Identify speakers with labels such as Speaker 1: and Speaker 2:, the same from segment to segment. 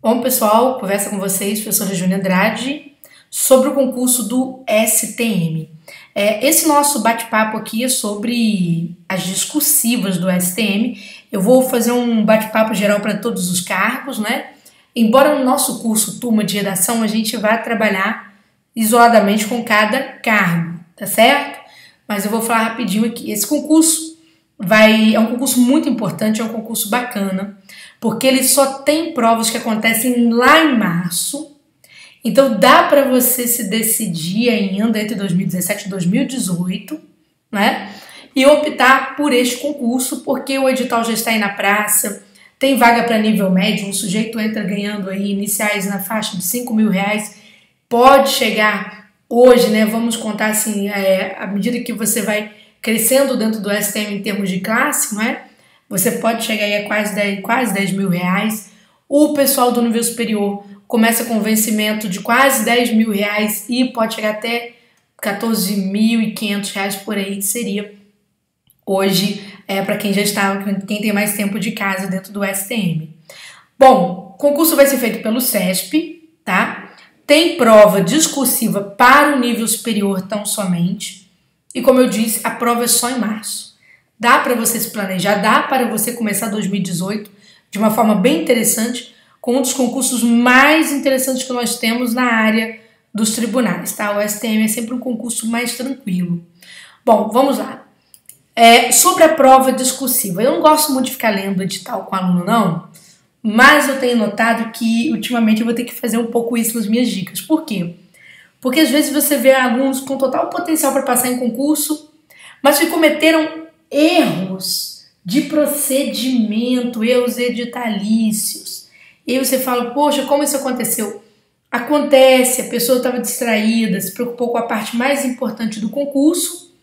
Speaker 1: Bom, pessoal, conversa com vocês, professora Júnia Andrade, sobre o concurso do STM. Esse nosso bate-papo aqui é sobre as discursivas do STM. Eu vou fazer um bate-papo geral para todos os cargos, né? Embora no nosso curso Turma de Redação a gente vá trabalhar isoladamente com cada cargo, tá certo? Mas eu vou falar rapidinho aqui. Esse concurso é um concurso muito importante, é um concurso bacana, porque ele só tem provas que acontecem lá em março. Então dá para você se decidir ainda entre 2017 e 2018, né? E optar por este concurso, porque o edital já está aí na praça, tem vaga para nível médio, o sujeito entra ganhando aí iniciais na faixa de R$ 5.000, pode chegar hoje, né? Vamos contar assim, à medida que você vai crescendo dentro do STM em termos de classe, não é? Você pode chegar aí a quase R$ 10.000. O pessoal do nível superior começa com vencimento de quase R$ 10.000 e pode chegar até R$ 14.500 por aí, que seria hoje para quem já está, quem tem mais tempo de casa dentro do STM. Bom, o concurso vai ser feito pelo SESP, tá? Tem prova discursiva para o nível superior tão somente. E como eu disse, a prova é só em março. Dá para você se planejar, dá para você começar 2018 de uma forma bem interessante, com um dos concursos mais interessantes que nós temos na área dos tribunais, tá? O STM é sempre um concurso mais tranquilo. Bom, vamos lá. Sobre a prova discursiva, eu não gosto muito de ficar lendo edital com aluno, não, mas eu tenho notado que ultimamente eu vou ter que fazer um pouco isso nas minhas dicas. Por quê? Porque às vezes você vê alunos com total potencial para passar em concurso, mas que cometeram erros de procedimento, erros editalícios. E aí você fala, poxa, como isso aconteceu? Acontece, a pessoa estava distraída, se preocupou com a parte mais importante do concurso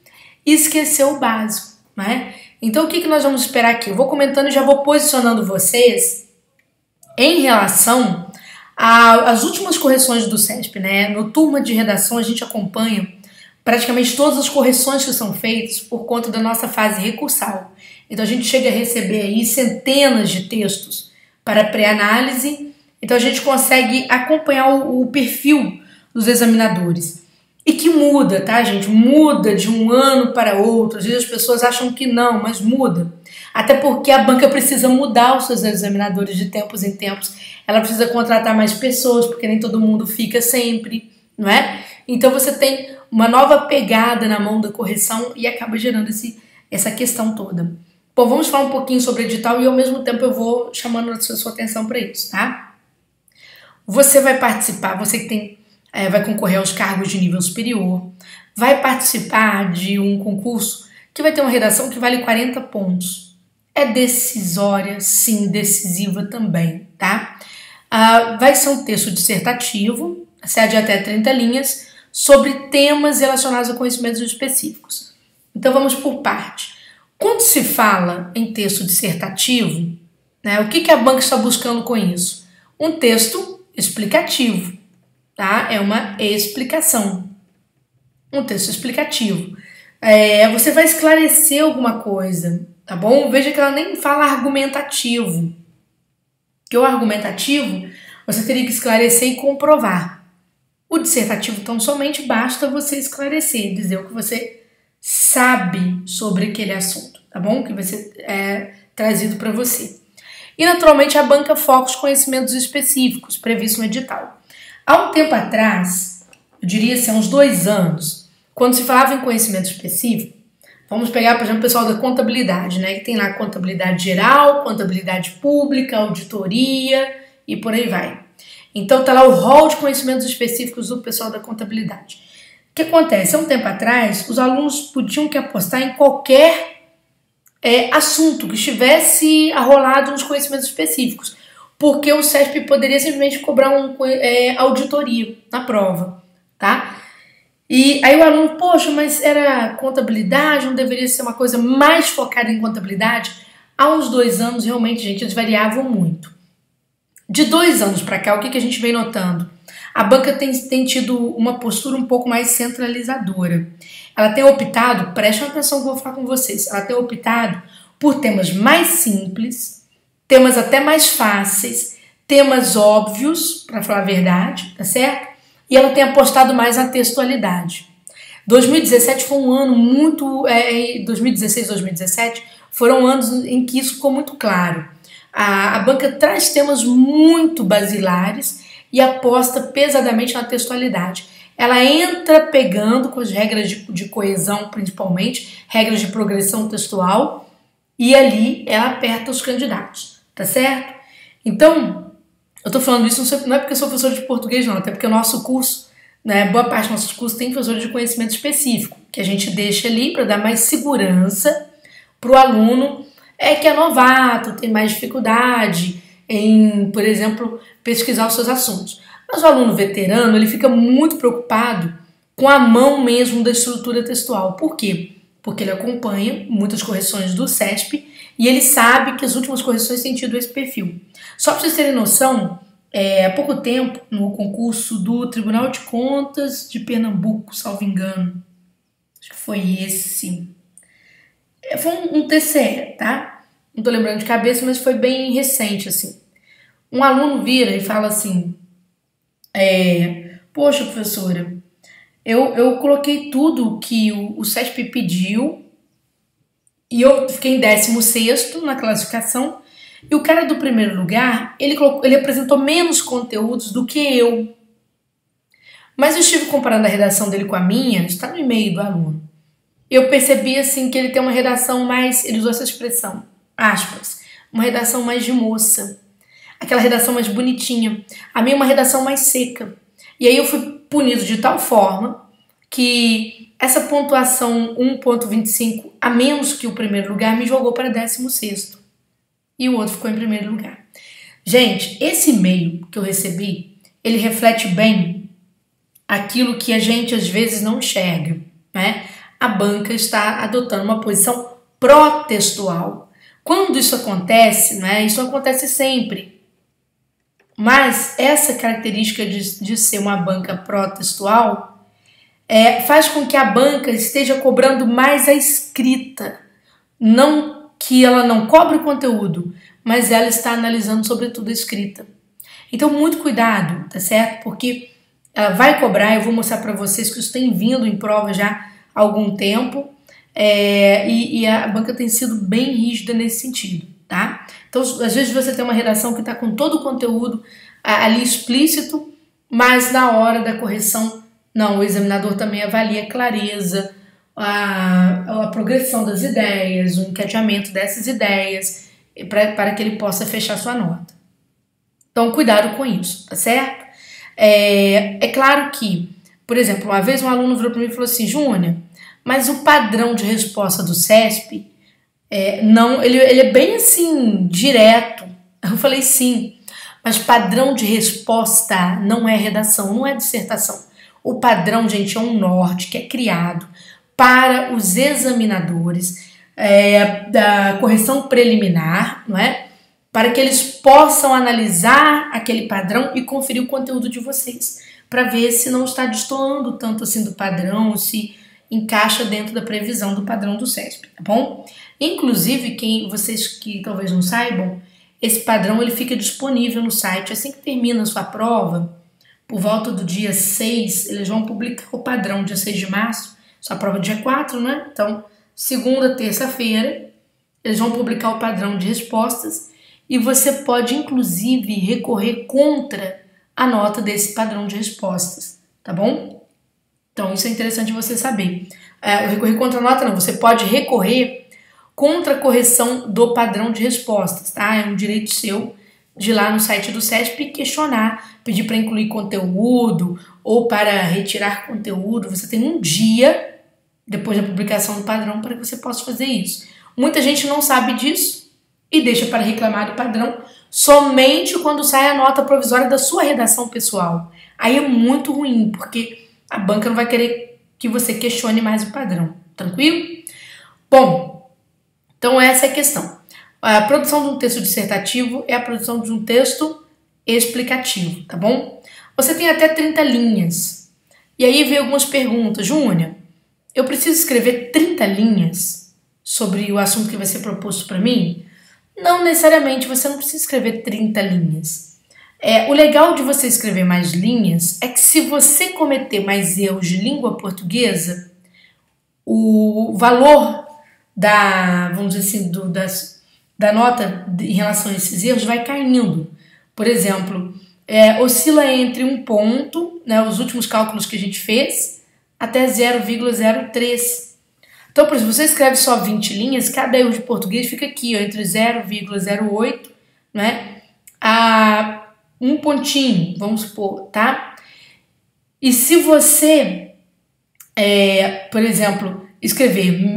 Speaker 1: e esqueceu o básico, né? Então o que nós vamos esperar aqui? Eu vou comentando e já vou posicionando vocês em relação às últimas correções do SESP, né? No Turma de Redação a gente acompanha praticamente todas as correções que são feitas por conta da nossa fase recursal. Então a gente chega a receber aí centenas de textos para pré-análise, então a gente consegue acompanhar o perfil dos examinadores. E que muda, tá, gente? Muda de um ano para outro. Às vezes as pessoas acham que não, mas muda. Até porque a banca precisa mudar os seus examinadores de tempos em tempos. Ela precisa contratar mais pessoas, porque nem todo mundo fica sempre, não é? Então você tem uma nova pegada na mão da correção e acaba gerando essa questão toda. Bom, vamos falar um pouquinho sobre edital e ao mesmo tempo eu vou chamando a sua atenção para isso, tá? Você vai participar, você que vai concorrer aos cargos de nível superior, vai participar de um concurso que vai ter uma redação que vale 40 pontos. É decisória, sim, decisiva também, tá? Vai ser um texto dissertativo, de até 30 linhas, sobre temas relacionados a conhecimentos específicos. Então vamos por parte. Quando se fala em texto dissertativo, né, o que a banca está buscando com isso? Um texto explicativo, tá? É uma explicação. Um texto explicativo. Você vai esclarecer alguma coisa, tá bom? Veja que ela nem fala argumentativo. Porque o argumentativo você teria que esclarecer e comprovar. O dissertativo, então, somente basta você esclarecer, dizer o que você sabe sobre aquele assunto, tá bom? Que vai ser trazido para você. E, naturalmente, a banca foca os conhecimentos específicos previstos no edital. Há um tempo atrás, eu diria assim, há uns 2 anos, quando se falava em conhecimento específico, vamos pegar, por exemplo, o pessoal da contabilidade, né? Que tem lá contabilidade geral, contabilidade pública, auditoria e por aí vai. Então tá lá o rol de conhecimentos específicos do pessoal da contabilidade. O que acontece? Há um tempo atrás, os alunos podiam que apostar em qualquer assunto que estivesse arrolado nos conhecimentos específicos, porque o SESP poderia simplesmente cobrar auditoria na prova, tá? E aí o aluno, poxa, mas era contabilidade, não deveria ser uma coisa mais focada em contabilidade? Há uns 2 anos, realmente, gente, eles variavam muito. De 2 anos para cá, o que a gente vem notando? A banca tem tido uma postura um pouco mais centralizadora. Ela tem optado, prestem atenção que eu vou falar com vocês, ela tem optado por temas mais simples, temas até mais fáceis, temas óbvios, para falar a verdade, tá certo? E ela tem apostado mais na textualidade. 2017 foi um ano muito... 2016 e 2017 foram anos em que isso ficou muito claro. A banca traz temas muito basilares e aposta pesadamente na textualidade. Ela entra pegando com as regras de coesão, principalmente, regras de progressão textual, e ali ela aperta os candidatos, tá certo? Então, eu tô falando isso não é porque eu sou professor de português, não, até porque o nosso curso, né, boa parte dos nossos cursos tem professores de conhecimento específico, que a gente deixa ali para dar mais segurança para o aluno que é novato, tem mais dificuldade em, por exemplo, pesquisar os seus assuntos. Mas o aluno veterano, ele fica muito preocupado com a mão mesmo da estrutura textual. Por quê? Porque ele acompanha muitas correções do CESP e ele sabe que as últimas correções têm tido esse perfil. Só para vocês terem noção, há pouco tempo, no concurso do Tribunal de Contas de Pernambuco, salvo engano, acho que foi esse, foi um TCE, tá? Não tô lembrando de cabeça, mas foi bem recente, assim. Um aluno vira e fala assim, poxa, professora, eu coloquei tudo que o CESP pediu e eu fiquei em 16º na classificação e o cara do primeiro lugar, ele apresentou menos conteúdos do que eu. Mas eu estive comparando a redação dele com a minha, está no e-mail do aluno. Eu percebi assim que ele tem uma redação mais, ele usou essa expressão, aspas, uma redação mais de moça. Aquela redação mais bonitinha. A minha é uma redação mais seca. E aí eu fui punido de tal forma que essa pontuação 1,25 a menos que o primeiro lugar me jogou para 16º. E o outro ficou em primeiro lugar. Gente, esse e-mail que eu recebi, ele reflete bem aquilo que a gente às vezes não enxerga, né? A banca está adotando uma posição pró-textual. Quando isso acontece, né? Isso acontece sempre. Mas essa característica de ser uma banca pró-textual faz com que a banca esteja cobrando mais a escrita. Não que ela não cobre o conteúdo, mas ela está analisando sobretudo a escrita. Então, muito cuidado, tá certo? Porque ela vai cobrar, eu vou mostrar para vocês que isso tem vindo em prova já há algum tempo, e a banca tem sido bem rígida nesse sentido, tá? Então, às vezes você tem uma redação que está com todo o conteúdo ali explícito, mas na hora da correção, não, o examinador também avalia a clareza, a progressão das ideias, o encadeamento dessas ideias, para que ele possa fechar sua nota. Então, cuidado com isso, tá certo? É claro que, por exemplo, uma vez um aluno virou para mim e falou assim, Júnior, mas o padrão de resposta do CESP, não, ele é bem assim, direto. Eu falei sim, mas padrão de resposta não é redação, não é dissertação. O padrão, gente, é um norte que é criado para os examinadores da correção preliminar, não é? Para que eles possam analisar aquele padrão e conferir o conteúdo de vocês, para ver se não está destoando tanto assim do padrão, se encaixa dentro da previsão do padrão do CESP, tá bom? Inclusive, vocês que talvez não saibam, esse padrão ele fica disponível no site. Assim que termina a sua prova, por volta do dia 6, eles vão publicar o padrão, dia 6 de março, sua prova dia 4, né? Então, segunda, terça-feira, eles vão publicar o padrão de respostas e você pode, inclusive, recorrer contra a nota desse padrão de respostas, tá bom? Então, isso é interessante você saber. Recorrer contra a nota não, você pode recorrer contra a correção do padrão de respostas, tá? É um direito seu de ir lá no site do CESP questionar, pedir para incluir conteúdo ou para retirar conteúdo. Você tem um dia depois da publicação do padrão para que você possa fazer isso. Muita gente não sabe disso e deixa para reclamar do padrão somente quando sai a nota provisória da sua redação pessoal. Aí é muito ruim, porque a banca não vai querer que você questione mais o padrão. Tranquilo? Bom, então essa é a questão. A produção de um texto dissertativo é a produção de um texto explicativo, tá bom? Você tem até 30 linhas. E aí vem algumas perguntas. Júnior, eu preciso escrever 30 linhas sobre o assunto que vai ser proposto para mim? Não necessariamente, você não precisa escrever 30 linhas. O legal de você escrever mais linhas é que se você cometer mais erros de língua portuguesa, o valor vamos dizer assim, da nota em relação a esses erros vai caindo. Por exemplo, oscila entre um ponto, né, os últimos cálculos que a gente fez, até 0,03. Então, por exemplo, se você escreve só 20 linhas, cada erro de português fica aqui, ó, entre 0,08, né, a um pontinho, vamos supor, tá? E se você, por exemplo, escrever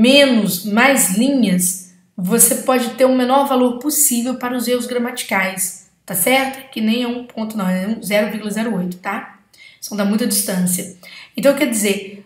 Speaker 1: mais linhas, você pode ter o menor valor possível para os erros gramaticais, tá certo? Que nem é um ponto, não, é 0,08, tá? Isso dá muita distância. Então, quer dizer,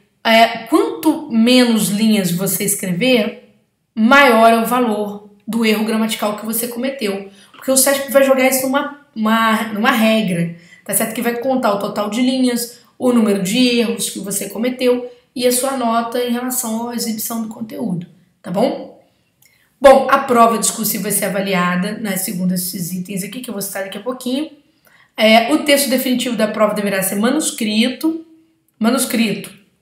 Speaker 1: quanto menos linhas você escrever, maior é o valor do erro gramatical que você cometeu. Porque o SESP vai jogar isso numa regra, tá certo? Que vai contar o total de linhas, o número de erros que você cometeu e a sua nota em relação à exibição do conteúdo, tá bom? Bom, a prova discursiva vai ser avaliada, né, segundo esses itens aqui, que eu vou citar daqui a pouquinho. O texto definitivo da prova deverá ser manuscrito,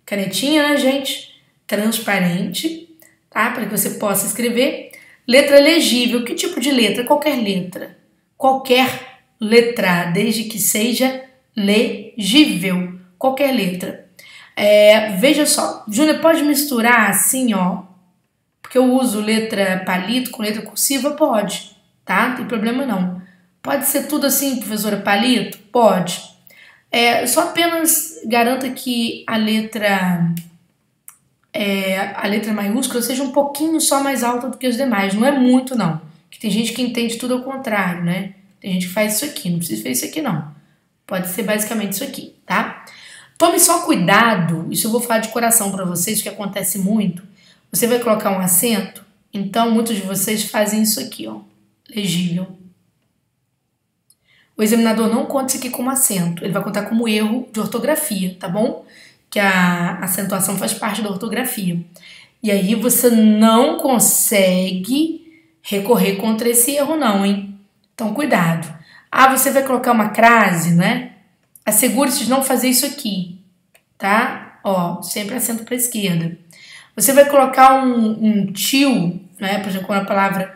Speaker 1: canetinha, né, gente? Transparente, tá? Para que você possa escrever. Letra legível, que tipo de letra? Qualquer letra. Qualquer letra, desde que seja legível. Qualquer letra. Veja só, Júnior, pode misturar assim, ó, porque eu uso letra palito com letra cursiva? Pode, tá? Não tem problema não. Pode ser tudo assim, professora, palito? Pode. Só apenas garanta que a letra maiúscula seja um pouquinho só mais alta do que os demais. Não é muito, não. Que tem gente que entende tudo ao contrário, né? Tem gente que faz isso aqui, não precisa fazer isso aqui, não. Pode ser basicamente isso aqui, tá? Tome só cuidado, isso eu vou falar de coração para vocês, que acontece muito. Você vai colocar um acento, então muitos de vocês fazem isso aqui, ó, legível. O examinador não conta isso aqui como acento, ele vai contar como erro de ortografia, tá bom? Que a acentuação faz parte da ortografia. E aí você não consegue recorrer contra esse erro não, hein? Então cuidado. Você vai colocar uma crase, né? Assegure-se de não fazer isso aqui, tá? Ó, sempre acento para a esquerda. Você vai colocar um til, né? Por exemplo, com a palavra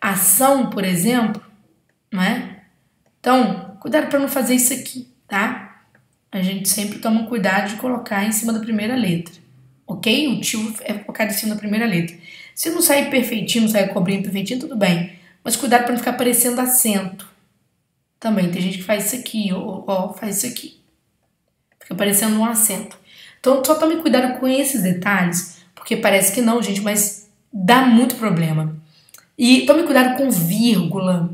Speaker 1: ação, por exemplo, né? Então, cuidado para não fazer isso aqui, tá? A gente sempre toma cuidado de colocar em cima da primeira letra, ok? O til é colocado em cima da primeira letra. Se não sair perfeitinho, não sair cobrinho perfeitinho, tudo bem. Mas cuidado para não ficar parecendo acento. Também tem gente que faz isso aqui, ó, faz isso aqui. Fica parecendo um acento. Então só tome cuidado com esses detalhes, porque parece que não, gente, mas dá muito problema. E tome cuidado com vírgula.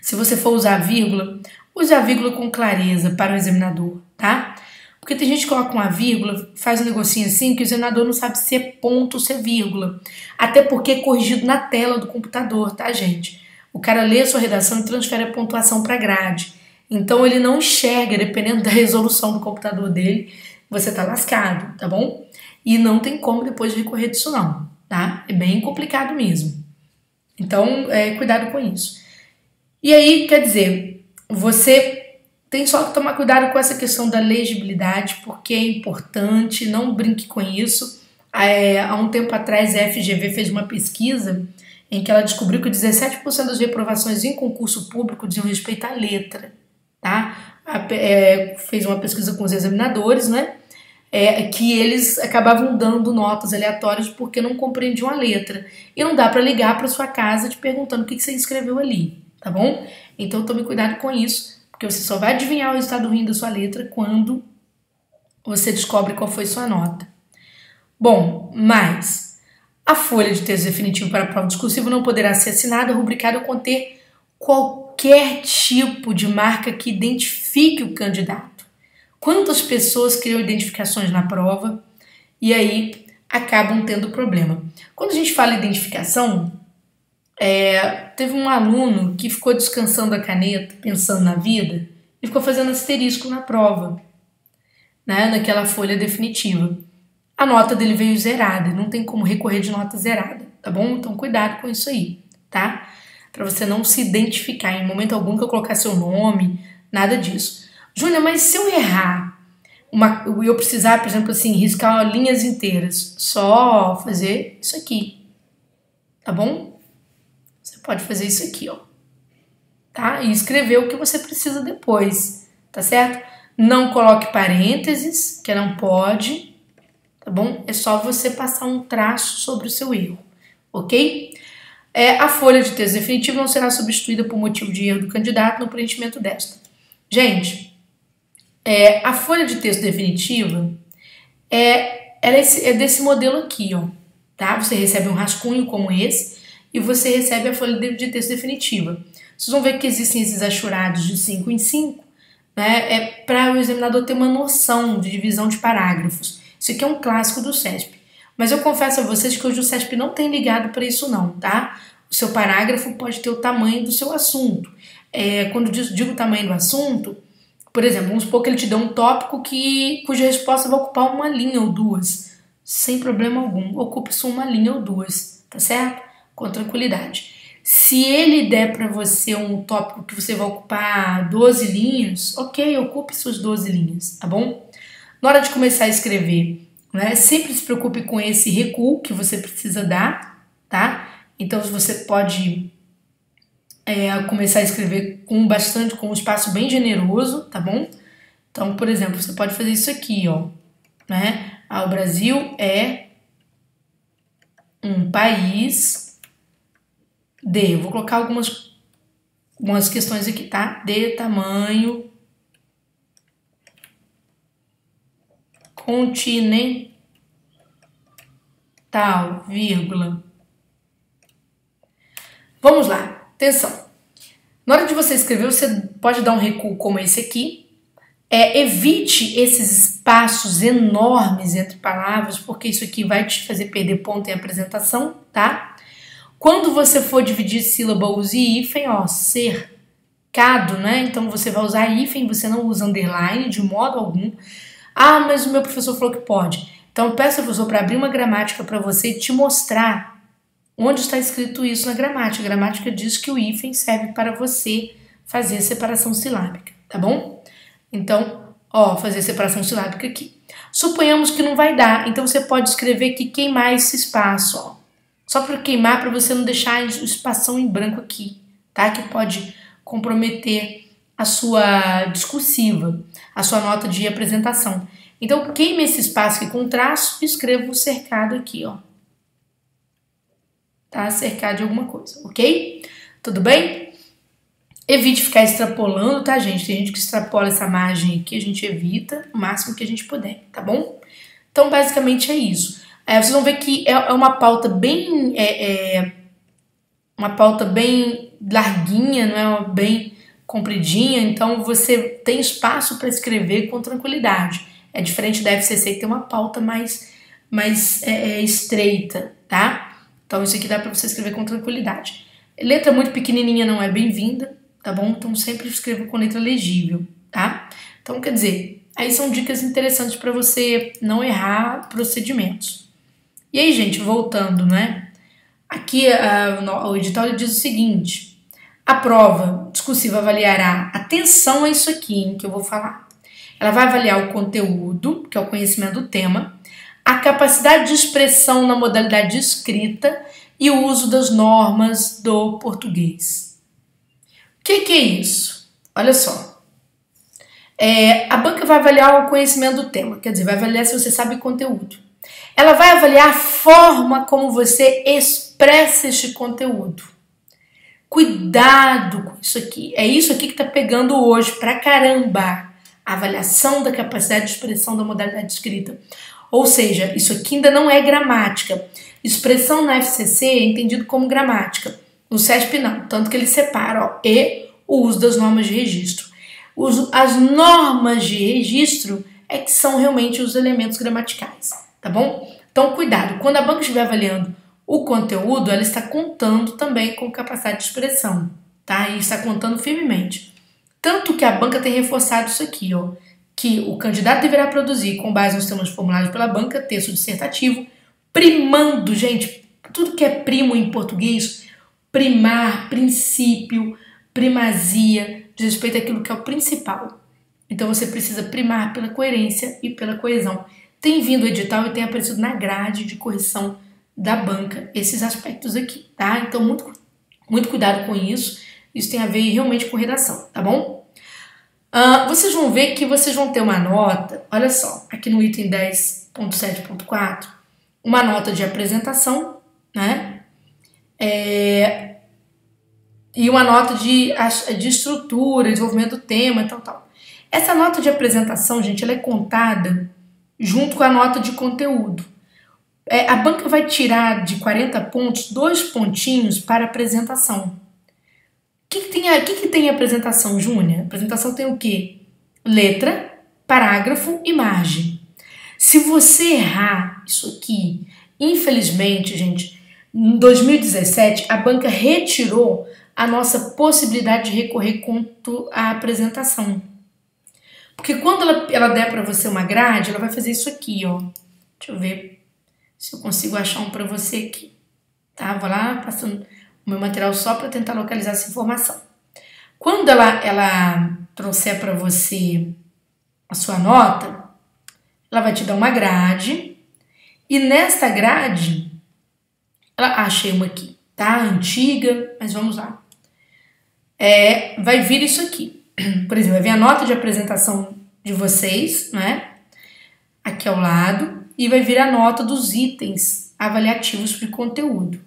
Speaker 1: Se você for usar vírgula, use a vírgula com clareza para o examinador, tá? Porque tem gente que coloca uma vírgula, faz um negocinho assim, que o examinador não sabe se é ponto ou se é vírgula. Até porque é corrigido na tela do computador, tá, gente? O cara lê a sua redação e transfere a pontuação para a grade. Então ele não enxerga, dependendo da resolução do computador dele, você tá lascado, tá bom? E não tem como depois recorrer disso não, tá? É bem complicado mesmo. Então, cuidado com isso. E aí, quer dizer, você tem só que tomar cuidado com essa questão da legibilidade, porque é importante, não brinque com isso. Há um tempo atrás, a FGV fez uma pesquisa em que ela descobriu que 17% das reprovações em concurso público diziam respeito à letra, tá? Fez uma pesquisa com os examinadores, né? Que eles acabavam dando notas aleatórias porque não compreendiam a letra. E não dá para ligar para sua casa te perguntando o que você escreveu ali, tá bom? Então tome cuidado com isso, porque você só vai adivinhar o resultado ruim da sua letra quando você descobre qual foi sua nota. Bom, mas a folha de texto definitivo para a prova discursiva não poderá ser assinada, rubricada ou conter qualquer tipo de marca que identifique o candidato. Quantas pessoas criam identificações na prova e aí acabam tendo problema? Quando a gente fala em identificação, teve um aluno que ficou descansando a caneta, pensando na vida, e ficou fazendo asterisco na prova, né, naquela folha definitiva. A nota dele veio zerada, não tem como recorrer de nota zerada, tá bom? Então cuidado com isso aí, tá? para você não se identificar em momento algum que eu colocar seu nome, nada disso. Júnior, mas se eu errar, eu precisar, por exemplo, assim, riscar linhas inteiras, só fazer isso aqui, tá bom? Você pode fazer isso aqui, ó, tá? E escrever o que você precisa depois, tá certo? Não coloque parênteses, que não pode, tá bom? É só você passar um traço sobre o seu erro, ok? A folha de texto definitiva não será substituída por motivo de erro do candidato no preenchimento desta. Gente, a folha de texto definitiva ela é desse modelo aqui, ó, tá? Você recebe um rascunho como esse e você recebe a folha de texto definitiva. Vocês vão ver que existem esses achurados de 5 em 5, né? É para o examinador ter uma noção de divisão de parágrafos. Isso aqui é um clássico do CESP. Mas eu confesso a vocês que hoje o CESP não tem ligado para isso não, tá? O seu parágrafo pode ter o tamanho do seu assunto. Quando eu digo o tamanho do assunto, por exemplo, vamos supor que ele te dê um tópico cuja resposta vai ocupar uma linha ou duas. Sem problema algum, ocupe só uma linha ou duas, tá certo? Com tranquilidade. Se ele der para você um tópico que você vai ocupar 12 linhas, ok, ocupe suas 12 linhas, tá bom? Na hora de começar a escrever, né, sempre se preocupe com esse recuo que você precisa dar, tá? Então você pode começar a escrever com um espaço bem generoso, tá bom? Então, por exemplo, você pode fazer isso aqui, ó, né? O Brasil é um país de... Eu vou colocar algumas questões aqui, tá? De tamanho continental, vírgula. Vamos lá, atenção. Na hora de você escrever, você pode dar um recuo como esse aqui. Evite esses espaços enormes entre palavras, porque isso aqui vai te fazer perder ponto em apresentação, tá? Quando você for dividir sílaba, use hífen, ó, cercado, né? Então você vai usar hífen, você não usa underline de modo algum. Ah, mas o meu professor falou que pode. Então eu peço ao professor para abrir uma gramática para você e te mostrar onde está escrito isso na gramática. A gramática diz que o hífen serve para você fazer a separação silábica, tá bom? Então, ó, fazer a separação silábica aqui. Suponhamos que não vai dar, então você pode escrever aqui, queimar esse espaço, ó. Só para queimar, para você não deixar o espação em branco aqui, tá? Que pode comprometer a sua discursiva, a sua nota de apresentação. Então, queime esse espaço aqui com traço e escreva o cercado aqui, ó. Tá? Cercado de alguma coisa, ok? Tudo bem? Evite ficar extrapolando, tá, gente? Tem gente que extrapola essa margem aqui, a gente evita o máximo que a gente puder, tá bom? Então, basicamente é isso. Vocês vão ver que é uma pauta bem... uma pauta bem larguinha, não é bem compridinha, então você tem espaço para escrever com tranquilidade. É diferente da FCC, que tem uma pauta mais estreita, tá? Então isso aqui dá para você escrever com tranquilidade. Letra muito pequenininha não é bem-vinda, tá bom? Então sempre escreva com letra legível, tá? Então quer dizer, aí são dicas interessantes para você não errar procedimentos. E aí, gente, voltando, né? Aqui o edital diz o seguinte: a prova discursiva avaliará, atenção a isso aqui, hein, que eu vou falar. Ela vai avaliar o conteúdo, que é o conhecimento do tema, a capacidade de expressão na modalidade escrita e o uso das normas do português. O que é isso? Olha só. A banca vai avaliar o conhecimento do tema, quer dizer, vai avaliar se você sabe conteúdo. Ela vai avaliar a forma como você expressa este conteúdo. Cuidado com isso aqui. É isso aqui que está pegando hoje pra caramba. A avaliação da capacidade de expressão da modalidade escrita. Ou seja, isso aqui ainda não é gramática. Expressão na FCC é entendido como gramática. No CESP não, tanto que ele separa, ó, e o uso das normas de registro. As normas de registro é que são realmente os elementos gramaticais, tá bom? Então, cuidado, quando a banca estiver avaliando o conteúdo, ela está contando também com capacidade de expressão, tá? E está contando firmemente. Tanto que a banca tem reforçado isso aqui, ó, que o candidato deverá produzir, com base nos temas formulados pela banca, texto dissertativo, primando, gente, tudo que é primo em português, primar, princípio, primazia, diz respeito àquilo que é o principal. Então você precisa primar pela coerência e pela coesão. Tem vindo o edital e tem aparecido na grade de correção da banca esses aspectos aqui, tá? Então muito cuidado com isso. Isso tem a ver realmente com redação, tá bom? Vocês vão ver que vocês vão ter uma nota, olha só, aqui no item 10.7.4, uma nota de apresentação, né? E uma nota de estrutura, desenvolvimento do tema e tal. Essa nota de apresentação, gente, ela é contada junto com a nota de conteúdo. A banca vai tirar de 40 pontos 2 pontinhos para apresentação. O que tem apresentação, Júnia? Apresentação tem o quê? Letra, parágrafo e margem. Se você errar isso aqui, infelizmente, gente, em 2017, a banca retirou a nossa possibilidade de recorrer quanto à apresentação. Porque quando ela der para você uma grade, ela vai fazer isso aqui, ó. Deixa eu ver se eu consigo achar um para você aqui. Tá? Vou lá passando o meu material só para tentar localizar essa informação. Quando ela trouxer para você a sua nota, ela vai te dar uma grade. E nesta grade, achei uma aqui, tá? Antiga, mas vamos lá. Vai vir isso aqui. Por exemplo, vai vir a nota de apresentação de vocês, né? Aqui ao lado. E vai vir a nota dos itens avaliativos de conteúdo.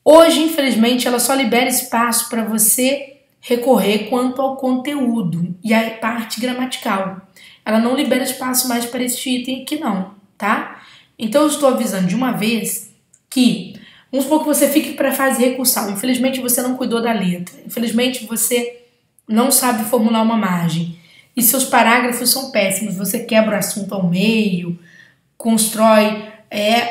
Speaker 1: Hoje, infelizmente, ela só libera espaço para você recorrer quanto ao conteúdo e a parte gramatical. Ela não libera espaço mais para este item aqui não, tá? Então eu estou avisando de uma vez que, vamos supor que você fique para a fase recursal. Infelizmente você não cuidou da letra. Infelizmente você não sabe formular uma margem. E seus parágrafos são péssimos. Você quebra o assunto ao meio, constrói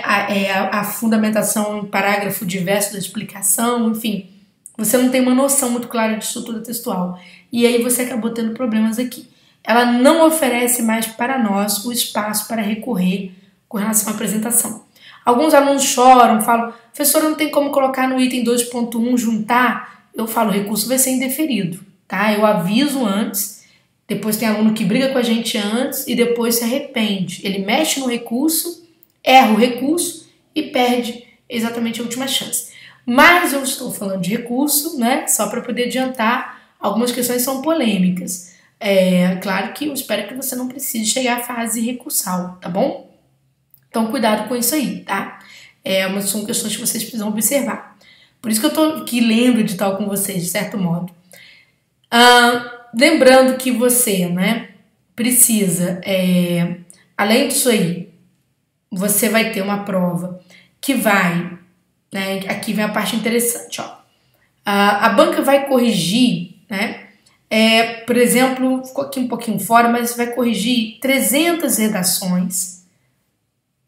Speaker 1: a fundamentação em parágrafo diverso da explicação, enfim. Você não tem uma noção muito clara de estrutura textual. E aí você acabou tendo problemas aqui. Ela não oferece mais para nós o espaço para recorrer com relação à apresentação. Alguns alunos choram, falam, professora, não tem como colocar no item 2.1 juntar? Eu falo, o recurso vai ser indeferido, tá? Eu aviso antes, depois tem aluno que briga com a gente antes e depois se arrepende. Ele mexe no recurso, erra o recurso e perde exatamente a última chance. Mas eu estou falando de recurso, né? Só para poder adiantar, algumas questões são polêmicas. Claro que eu espero que você não precise chegar à fase recursal, tá bom? Então, cuidado com isso aí, tá? São questões que vocês precisam observar. Por isso que eu tô aqui lendo o edital com vocês, de certo modo. Lembrando que você, né, precisa, além disso aí, você vai ter uma prova que vai, né, aqui vem a parte interessante, ó. A banca vai corrigir, né, por exemplo, ficou aqui um pouquinho fora, mas vai corrigir 300 redações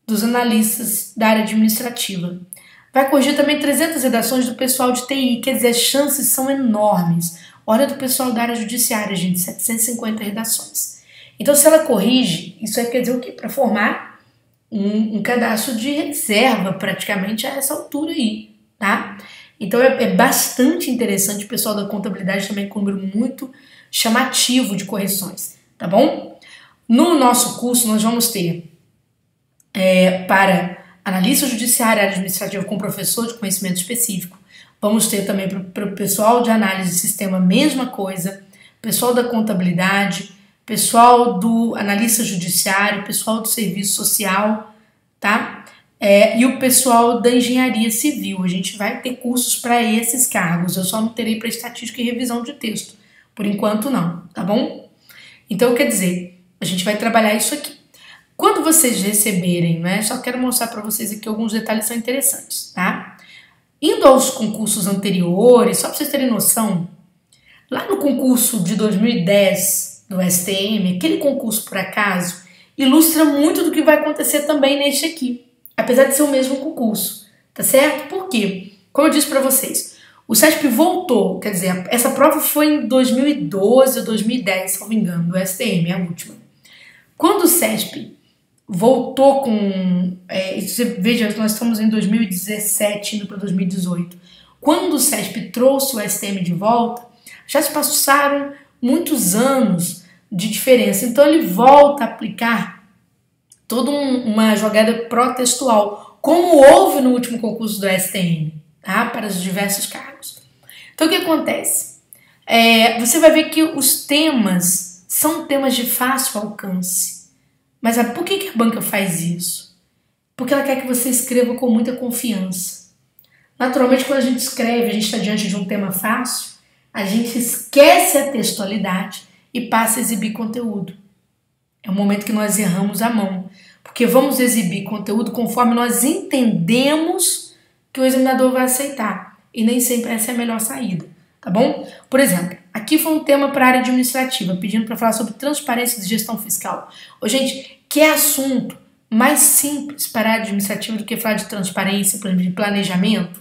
Speaker 1: dos analistas da área administrativa. Vai corrigir também 300 redações do pessoal de TI, quer dizer, as chances são enormes. Olha do pessoal da área judiciária, gente, 750 redações. Então, se ela corrige, isso quer dizer o quê? Para formar um cadastro de reserva, praticamente, a essa altura aí, tá? Então, é bastante interessante, o pessoal da contabilidade também com um número muito chamativo de correções, tá bom? No nosso curso, nós vamos ter para analista judiciária, área administrativa com professor de conhecimento específico. Vamos ter também para o pessoal de análise de sistema, mesma coisa, pessoal da contabilidade, pessoal do analista judiciário, pessoal do serviço social, tá? E o pessoal da engenharia civil. A gente vai ter cursos para esses cargos, eu só não terei para estatística e revisão de texto. Por enquanto não, tá bom? Então, quer dizer, a gente vai trabalhar isso aqui. Quando vocês receberem, né, só quero mostrar para vocês aqui alguns detalhes que são interessantes, tá? Indo aos concursos anteriores, só para vocês terem noção, lá no concurso de 2010 do STM, aquele concurso por acaso, ilustra muito do que vai acontecer também neste aqui, apesar de ser o mesmo concurso, tá certo? Por quê? Como eu disse para vocês, o CESP voltou, quer dizer, essa prova foi em 2012 ou 2010, se não me engano, do STM, a última. Quando o CESP voltou com... veja, nós estamos em 2017, indo para 2018. quando o CESP trouxe o STM de volta, já se passaram muitos anos de diferença. Então ele volta a aplicar toda uma jogada protextual, como houve no último concurso do STM, tá? Para os diversos cargos. Então o que acontece? Você vai ver que os temas são temas de fácil alcance. Mas por que a banca faz isso? Porque ela quer que você escreva com muita confiança. Naturalmente, quando a gente escreve, a gente está diante de um tema fácil, a gente esquece a textualidade e passa a exibir conteúdo. É o momento que nós erramos a mão, porque vamos exibir conteúdo conforme nós entendemos que o examinador vai aceitar, e nem sempre essa é a melhor saída, tá bom? Por exemplo, aqui foi um tema para a área administrativa, pedindo para falar sobre transparência de gestão fiscal. Gente, que assunto mais simples para a área administrativa do que falar de transparência, por exemplo, de planejamento?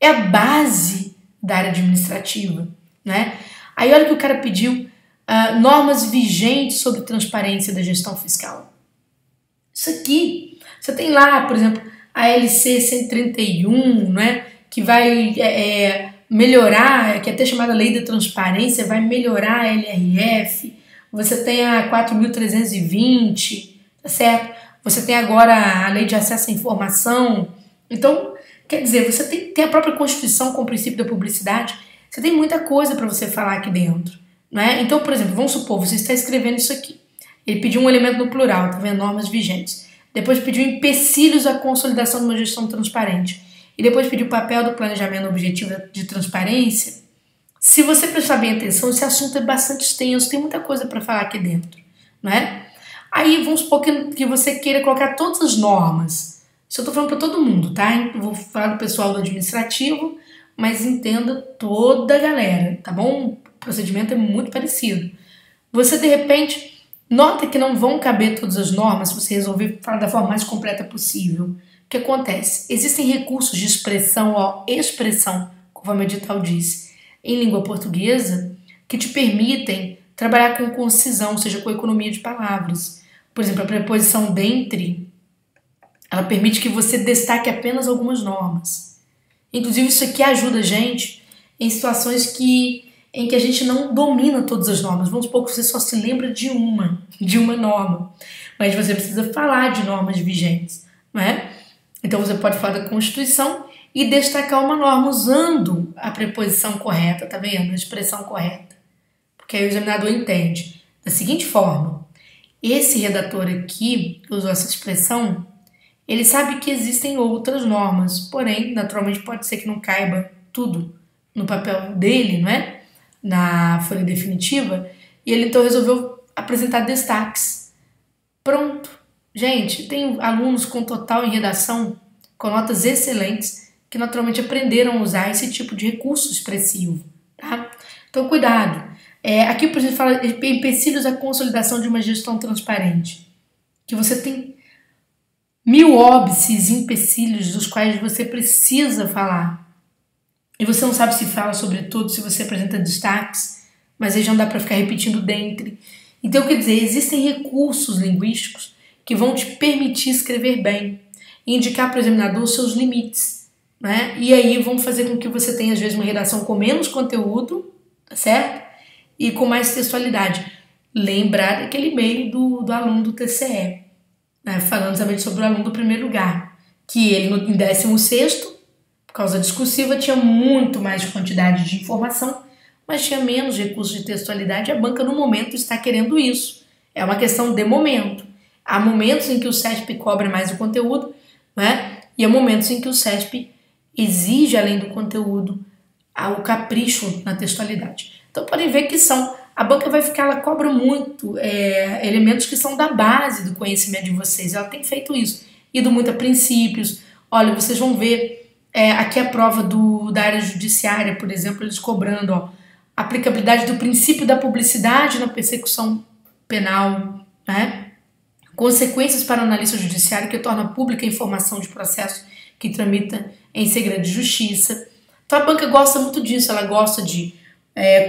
Speaker 1: É a base da área administrativa, né? Aí olha que o cara pediu normas vigentes sobre transparência da gestão fiscal. Isso aqui, você tem lá, por exemplo, a LC 131, né? Que vai melhorar, que é até chamada Lei da Transparência, vai melhorar a LRF. Você tem a 4.320, tá certo? Você tem agora a Lei de Acesso à Informação. Então, quer dizer, você tem a própria Constituição com o princípio da publicidade. Você tem muita coisa para você falar aqui dentro, né? Então, por exemplo, vamos supor, você está escrevendo isso aqui. Ele pediu um elemento no plural, tá vendo? Normas vigentes. Depois pediu empecilhos à consolidação de uma gestão transparente. E depois pediu o papel do planejamento objetivo de transparência. Se você prestar bem atenção, esse assunto é bastante extenso, tem muita coisa para falar aqui dentro, não é? Aí vamos supor que você queira colocar todas as normas. Isso eu estou falando para todo mundo, tá? Eu vou falar do pessoal do administrativo, mas entenda toda a galera, tá bom? O procedimento é muito parecido. Você, de repente, nota que não vão caber todas as normas se você resolver falar da forma mais completa possível. O que acontece? Existem recursos de expressão, conforme o edital diz, em língua portuguesa, que te permitem trabalhar com concisão, ou seja, com economia de palavras. Por exemplo, a preposição dentre, ela permite que você destaque apenas algumas normas. Inclusive, isso aqui ajuda a gente em situações em que a gente não domina todas as normas. Vamos supor que você só se lembra de uma norma, mas você precisa falar de normas vigentes, não é? Então, você pode falar da Constituição e destacar uma norma usando a preposição correta, tá vendo? A expressão correta. Porque aí o examinador entende da seguinte forma: esse redator aqui, que usou essa expressão, ele sabe que existem outras normas, porém, naturalmente, pode ser que não caiba tudo no papel dele, não é? Na folha definitiva, e ele então resolveu apresentar destaques. Pronto. Gente, tem alunos com total em redação, com notas excelentes, que naturalmente aprenderam a usar esse tipo de recurso expressivo, tá? Então, cuidado. Aqui, por exemplo, fala empecilhos à consolidação de uma gestão transparente. Que você tem 1000 óbices, empecilhos dos quais você precisa falar. E você não sabe se fala sobre tudo, se você apresenta destaques, mas aí já não dá para ficar repetindo dentre. Então, quer dizer, existem recursos linguísticos que vão te permitir escrever bem e indicar para o examinador os seus limites, né? E aí vão fazer com que você tenha, às vezes, uma redação com menos conteúdo, tá certo? E com mais textualidade. Lembrar daquele e-mail do aluno do TCE, né? Falando também sobre o aluno do primeiro lugar, que ele, em 16º, por causa discursiva, tinha muito mais quantidade de informação, mas tinha menos recursos de textualidade. A banca, no momento, está querendo isso. É uma questão de momento. Há momentos em que o CESP cobra mais o conteúdo, né? E há momentos em que o CESP exige, além do conteúdo, o capricho na textualidade. Então, podem ver que a banca ela cobra muito elementos que são da base do conhecimento de vocês. Ela tem feito isso. Ido muito a princípios. Olha, vocês vão ver aqui a prova da área judiciária, por exemplo, eles cobrando a aplicabilidade do princípio da publicidade na persecução penal, né? Consequências para o analista judiciário que torna pública a informação de processo que tramita em segredo de justiça. Então a banca gosta muito disso, ela gosta de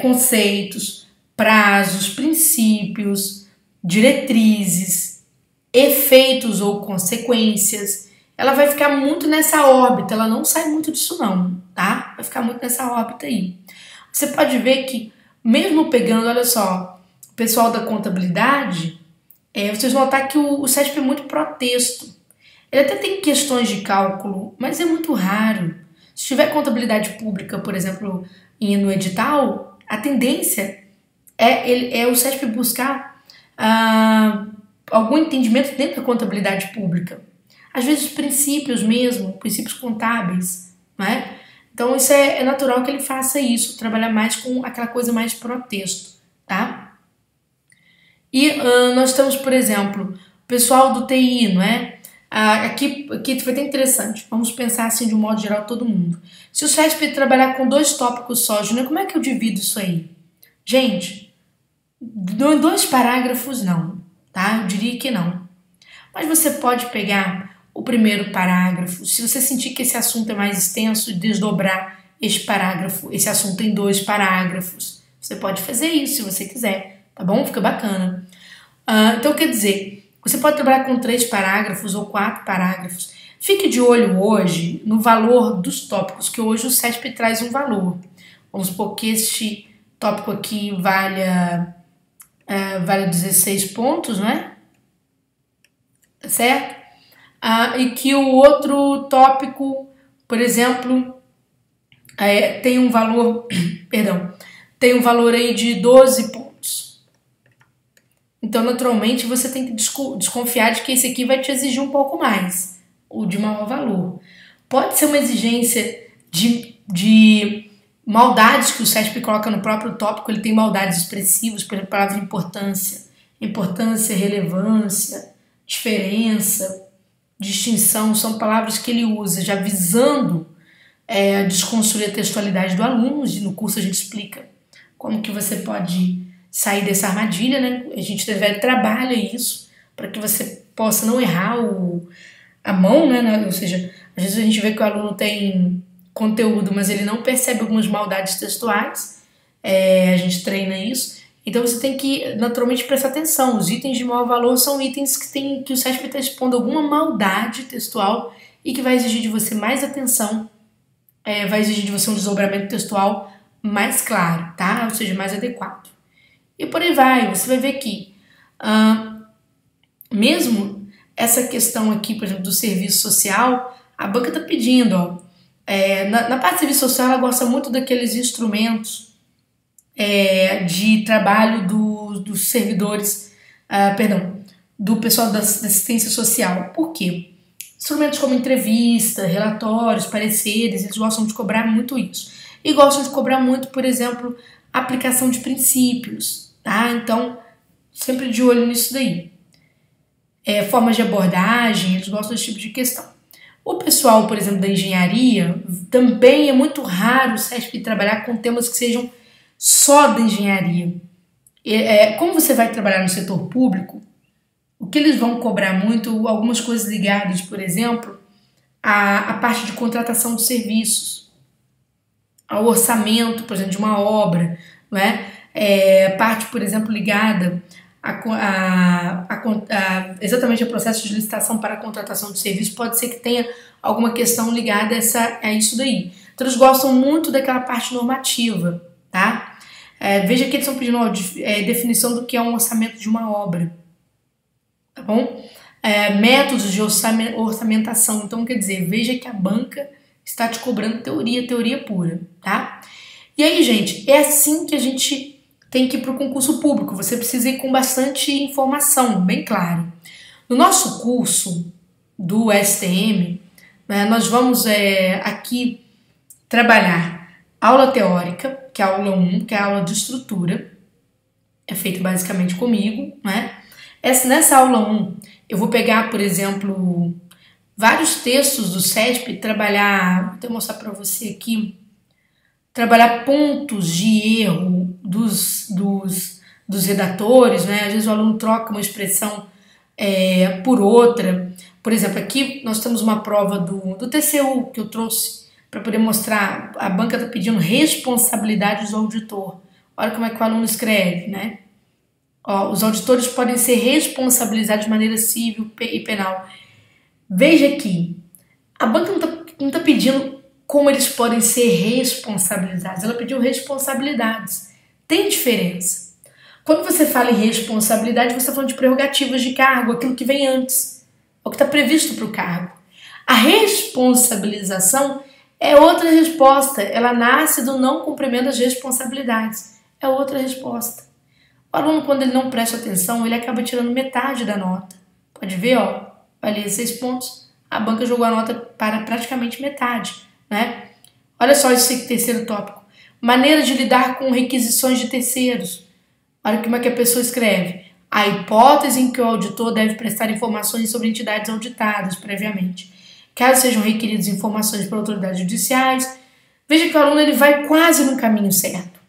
Speaker 1: conceitos, prazos, princípios, diretrizes, efeitos ou consequências. Ela vai ficar muito nessa órbita, ela não sai muito disso não, tá? Vai ficar muito nessa órbita aí. Você pode ver que, mesmo pegando, olha só, o pessoal da contabilidade, vocês vão notar que o CESP é muito pró-texto. Ele até tem questões de cálculo, mas é muito raro. Se tiver contabilidade pública, por exemplo, no edital, a tendência é o CESP buscar algum entendimento dentro da contabilidade pública. Às vezes princípios mesmo, princípios contábeis, não é? Então isso é natural que ele faça isso, trabalhar mais com aquela coisa mais pró-texto, tá? E nós temos, por exemplo, o pessoal do TI, não é? Aqui foi até interessante, vamos pensar assim de um modo geral todo mundo. Se o CESP trabalhar com 2 tópicos só, Júnior, como é que eu divido isso aí? Gente, 2 parágrafos não, tá? Eu diria que não. Mas você pode pegar o primeiro parágrafo, se você sentir que esse assunto é mais extenso, desdobrar esse assunto em 2 parágrafos. Você pode fazer isso se você quiser, tá bom? Fica bacana. Então, quer dizer, você pode trabalhar com 3 parágrafos ou 4 parágrafos. Fique de olho hoje no valor dos tópicos, que hoje o CESP traz um valor. Vamos supor que este tópico aqui valha 16 pontos, não é? Tá certo? E que o outro tópico, por exemplo, tem um valor, tem um valor aí de 12 pontos. Então, naturalmente, você tem que desconfiar de que esse aqui vai te exigir um pouco mais, ou de maior valor. Pode ser uma exigência de maldades que o CESP coloca no próprio tópico, ele tem maldades expressivas, por exemplo, a palavra importância, relevância, diferença, distinção, são palavras que ele usa já visando desconstruir a textualidade do aluno. No curso a gente explica como que você pode sair dessa armadilha, né? A gente trabalha isso para que você possa não errar a mão, né? Ou seja, às vezes a gente vê que o aluno tem conteúdo, mas ele não percebe algumas maldades textuais, a gente treina isso. Então você tem que naturalmente prestar atenção. Os itens de maior valor são itens que o CESP está expondo alguma maldade textual e que vai exigir de você mais atenção, vai exigir de você um desdobramento textual mais claro, tá? Ou seja, mais adequado. E por aí vai, você vai ver que mesmo essa questão aqui, por exemplo, do serviço social, a banca está pedindo, ó, na parte de serviço social ela gosta muito daqueles instrumentos de trabalho dos servidores, do pessoal da assistência social. Por quê? Instrumentos como entrevista, relatórios, pareceres, eles gostam de cobrar muito isso. E gostam de cobrar muito, por exemplo, aplicação de princípios, tá? Então, sempre de olho nisso daí. Formas de abordagem, eles gostam desse tipo de questão. O pessoal, por exemplo, da engenharia, também é muito raro o CESP trabalhar com temas que sejam só da engenharia. Como você vai trabalhar no setor público, o que eles vão cobrar muito, algumas coisas ligadas, por exemplo, à parte de contratação de serviços, ao orçamento, por exemplo, de uma obra, não é? Parte, por exemplo, ligada exatamente ao processo de licitação para a contratação de serviço, pode ser que tenha alguma questão ligada a isso daí. Então, eles gostam muito daquela parte normativa, tá? Veja que eles estão pedindo definição do que é um orçamento de uma obra, tá bom? Métodos de orçamentação. Então, quer dizer, veja que a banca está te cobrando teoria pura, tá? E aí, gente, é assim que a gente tem que ir para o concurso público. Você precisa ir com bastante informação, bem claro. No nosso curso do STM, né, nós vamos aqui trabalhar aula teórica, que é a aula 1, que é a aula de estrutura, é feita basicamente comigo, né? Nessa aula 1, eu vou pegar, por exemplo, vários textos do CESP, vou até mostrar para você aqui, trabalhar pontos de erro dos redatores, né? Às vezes o aluno troca uma expressão por outra. Por exemplo, aqui nós temos uma prova do TCU que eu trouxe para poder mostrar. A banca está pedindo responsabilidades do auditor. Olha como é que o aluno escreve, né? Os auditores podem ser responsabilizados de maneira civil e penal. Veja aqui, a banca não tá pedindo como eles podem ser responsabilizados. Ela pediu responsabilidades. Tem diferença. Quando você fala em responsabilidade, você está falando de prerrogativas de cargo, aquilo que vem antes, o que está previsto para o cargo. A responsabilização é outra resposta. Ela nasce do não cumprimento das responsabilidades. É outra resposta. O aluno, quando ele não presta atenção, ele acaba tirando metade da nota. Pode ver, ó, vai ler 6 pontos, a banca jogou a nota para praticamente metade, né? Olha só esse terceiro tópico. Maneira de lidar com requisições de terceiros. Olha como é que a pessoa escreve. A hipótese em que o auditor deve prestar informações sobre entidades auditadas previamente. Caso sejam requeridas informações por autoridades judiciais. Veja que o aluno ele vai quase no caminho certo.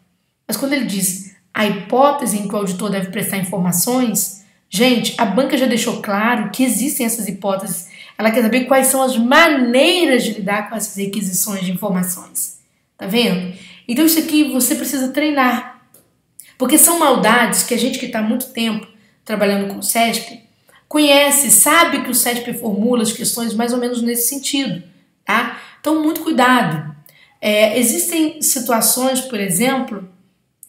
Speaker 1: Mas quando ele diz a hipótese em que o auditor deve prestar informações, gente, a banca já deixou claro que existem essas hipóteses. Ela quer saber quais são as maneiras de lidar com essas requisições de informações. Tá vendo? Então isso aqui você precisa treinar. Porque são maldades que a gente que está há muito tempo trabalhando com o SESP conhece, sabe que o SESP formula as questões mais ou menos nesse sentido, tá? Então, muito cuidado. Existem situações, por exemplo,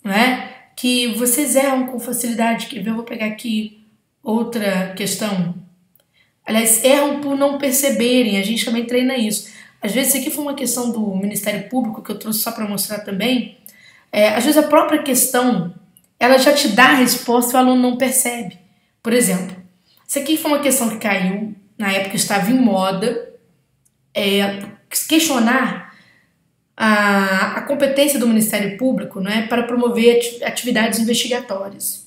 Speaker 1: né, que vocês erram com facilidade. Quer ver? Eu vou pegar aqui outra questão. Aliás, erram por não perceberem, a gente também treina isso. Às vezes, isso aqui foi uma questão do Ministério Público que eu trouxe só para mostrar também. Às vezes, a própria questão, ela já te dá a resposta e o aluno não percebe. Por exemplo, isso aqui foi uma questão que caiu, na época estava em moda, questionar a competência do Ministério Público, né, para promover atividades investigatórias,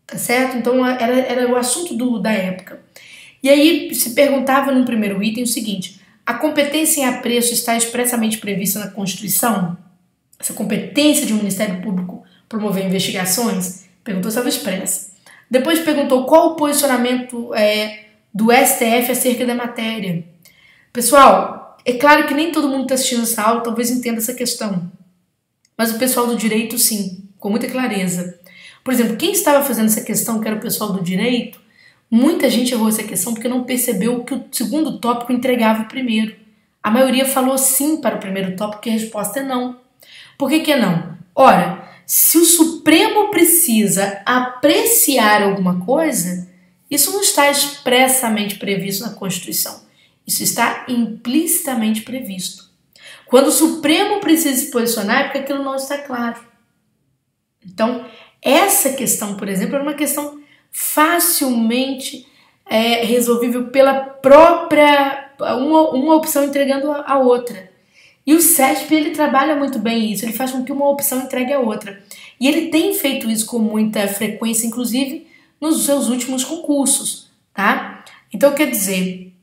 Speaker 1: tá certo? Então era o assunto da época. E aí se perguntava no primeiro item o seguinte: a competência em apreço está expressamente prevista na Constituição? Essa competência de um Ministério Público promover investigações? Perguntou se estava expressa. Depois perguntou qual o posicionamento do STF acerca da matéria. Pessoal, é claro que nem todo mundo está assistindo essa aula talvez entenda essa questão. Mas o pessoal do direito, sim, com muita clareza. Por exemplo, quem estava fazendo essa questão, que era o pessoal do direito, muita gente errou essa questão porque não percebeu que o segundo tópico entregava o primeiro. A maioria falou sim para o primeiro tópico, que a resposta é não. Por que é não? Ora, se o Supremo precisa apreciar alguma coisa, isso não está expressamente previsto na Constituição. Isso está implicitamente previsto. Quando o Supremo precisa se posicionar é porque aquilo não está claro. Então, essa questão, por exemplo, é uma questão facilmente resolvível pela própria uma opção entregando a outra. E o SESP, ele trabalha muito bem isso, ele faz com que uma opção entregue a outra. E ele tem feito isso com muita frequência, inclusive nos seus últimos concursos, tá? Então, quer dizer,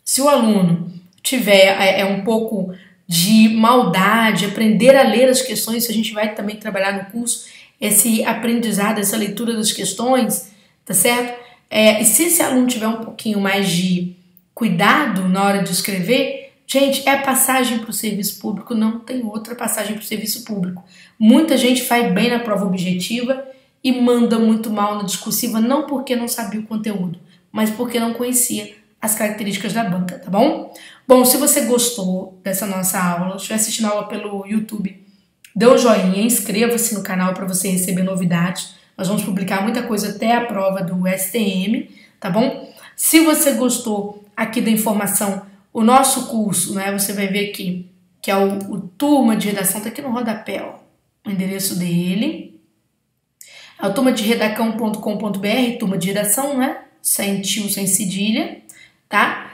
Speaker 1: se o aluno tiver um pouco de maldade, aprender a ler as questões, isso a gente vai também trabalhar no curso, esse aprendizado, essa leitura das questões, tá certo? E se esse aluno tiver um pouquinho mais de cuidado na hora de escrever, gente, é passagem para o serviço público, não tem outra passagem para o serviço público. Muita gente faz bem na prova objetiva e manda muito mal na discursiva, não porque não sabia o conteúdo, mas porque não conhecia as características da banca, tá bom? Bom, se você gostou dessa nossa aula, estiver assistindo a aula pelo YouTube, dê um joinha, inscreva-se no canal para você receber novidades. Nós vamos publicar muita coisa até a prova do STM, tá bom? Se você gostou aqui da informação, o nosso curso, né, você vai ver aqui, que é o Turma de Redação, tá aqui no rodapé, ó, o endereço dele. É o turmaderedacão.com.br, turma de redação, né? Sem tio, sem cedilha, tá?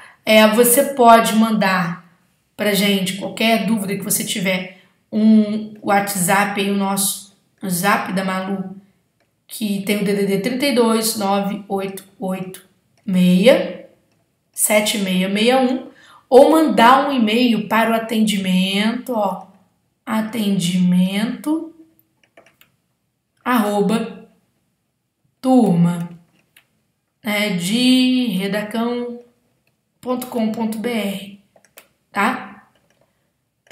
Speaker 1: Você pode mandar pra gente qualquer dúvida que você tiver, um WhatsApp aí, o nosso Zap da Malu, que tem o DDD 32 988 7661, ou mandar um e-mail para o atendimento, ó, atendimento @turma de redacão.com.br, tá?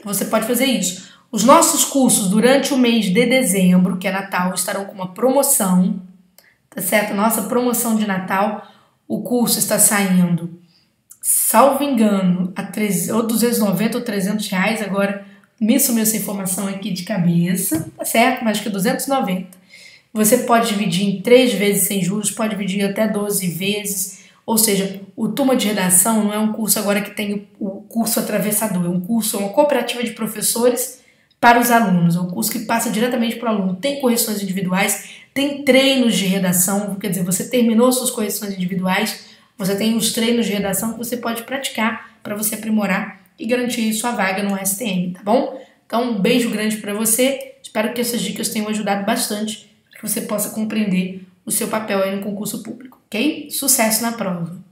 Speaker 1: Você pode fazer isso. Os nossos cursos durante o mês de dezembro, que é Natal, estarão com uma promoção, tá certo? Nossa promoção de Natal, o curso está saindo salvo engano, ou 290 ou 300 reais, agora me sumiu essa informação aqui de cabeça, tá certo? Mas que 290. Você pode dividir em 3 vezes sem juros, pode dividir até 12 vezes, ou seja, o Turma de Redação não é um curso agora que tem o curso atravessador, é um curso, é uma cooperativa de professores para os alunos, é um curso que passa diretamente para o aluno, tem correções individuais, tem treinos de redação, quer dizer, você terminou suas correções individuais, você tem os treinos de redação que você pode praticar para você aprimorar e garantir sua vaga no STM, tá bom? Então, um beijo grande para você, espero que essas dicas tenham ajudado bastante para que você possa compreender o seu papel aí no concurso público, ok? Sucesso na prova!